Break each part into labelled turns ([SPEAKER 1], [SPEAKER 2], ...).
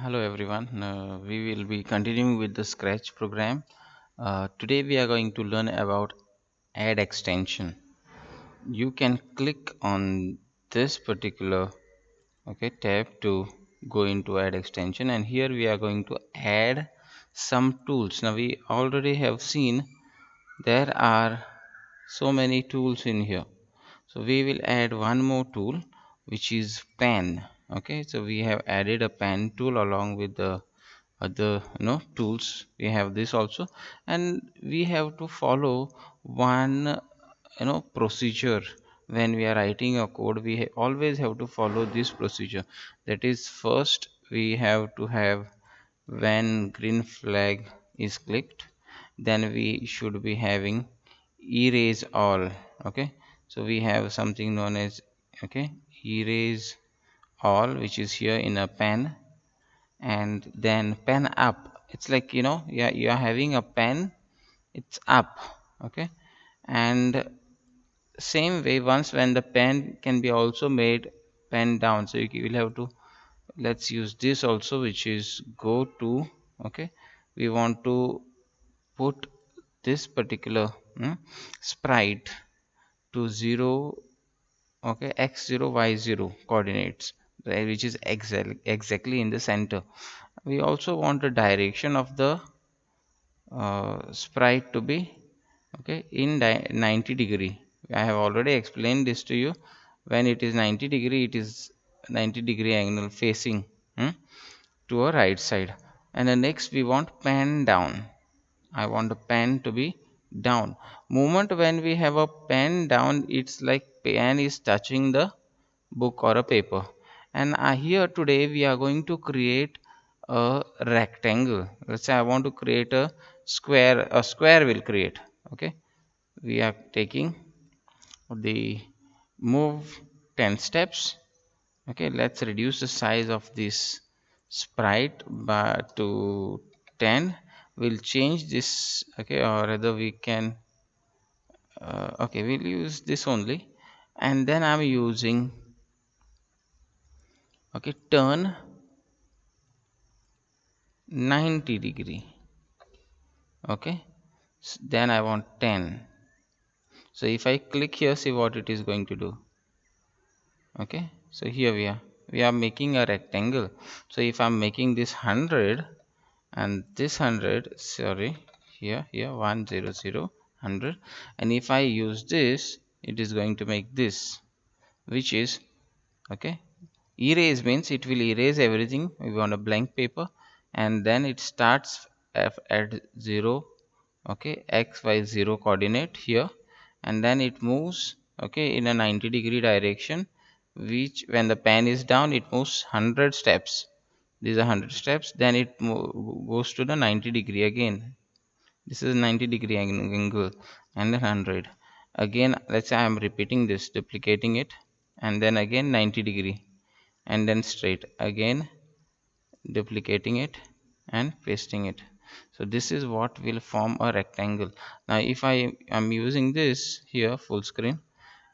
[SPEAKER 1] Hello everyone. We will be continuing with the Scratch program. Today we are going to learn about add extension. You can click on this particular tab to go into add extension, and here we are going to add some tools. Now we already have seen there are so many tools in here, so we will add one more tool, which is pen. Okay, so we have added a pen tool along with the other tools. We have this also, and we have to follow one procedure. When we are writing a code, we always have to follow this procedure. That is, first we have to have, when green flag is clicked, then we should be having erase all. Okay, so we have something known as erase all, which is here in a pen. And then pen up, it's like, yeah, you are having a pen, it's up. Okay, and same way, once when the pen can be also made pen down, so you will have to, let's use this also, which is go to. Okay, we want to put this particular sprite to 0. Okay, x0 y0 coordinates, right, which is exactly in the center. We also want the direction of the sprite to be in 90 degree. I have already explained this to you. When it is 90 degree, it is 90-degree angle facing to a right side. And the next we want pen down. I want the pen to be down. Moment when we have a pen down, it's like pen is touching the book or a paper. And here today we are going to create a rectangle. Let's say I want to create a square. A square will create. Okay, we are taking the move 10 steps. Okay, let's reduce the size of this sprite by to 10. We'll change this. Okay, or rather we can okay, we'll use this only. And then I'm using turn 90 degree. Okay, then I want 10. So if I click here, see what it is going to do. Okay, so here we are making a rectangle. So if I'm making this 100 and this 100, sorry, here 100 100, and if I use this, it is going to make this, which is erase, means it will erase everything. We want a blank paper, and then it starts at 0. Okay, xy0 coordinate here, and then it moves in a 90-degree direction, which when the pen is down, it moves 100 steps. These are 100 steps. Then it goes to the 90 degree again. This is 90-degree angle, and then 100 again. Let's say I am repeating this, duplicating it, and then again 90 degree, and then straight again, duplicating it and pasting it. So this is what will form a rectangle. Now if I am using this here full screen,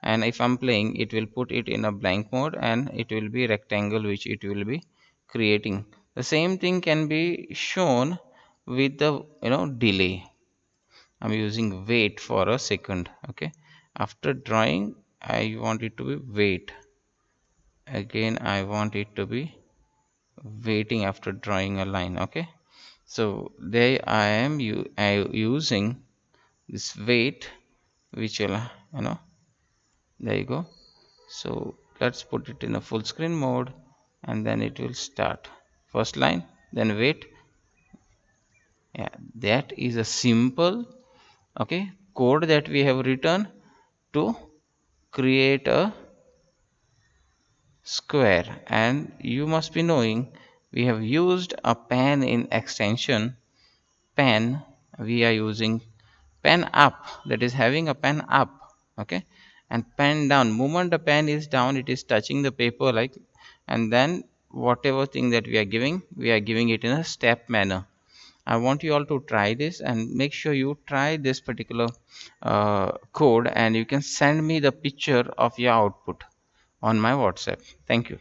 [SPEAKER 1] and if I'm playing, it will put it in a blank mode, and it will be rectangle which it will be creating. The same thing can be shown with the delay. I'm using wait for a second. Okay, after drawing, I want it to be wait. Again, I want it to be waiting after drawing a line. Okay, so there I am using this wait, which will there you go. So let's put it in a full screen mode, and then it will start first line, then wait. Yeah, that is a simple code that we have written to create a square. And you must be knowing, we have used a pen in extension. Pen, we are using pen up, that is having a pen up. Okay, and pen down, moment the pen is down, it is touching the paper, like, and then whatever thing that we are giving it in a step manner. I want you all to try this, and make sure you try this particular code, and you can send me the picture of your output on my WhatsApp. Thank you.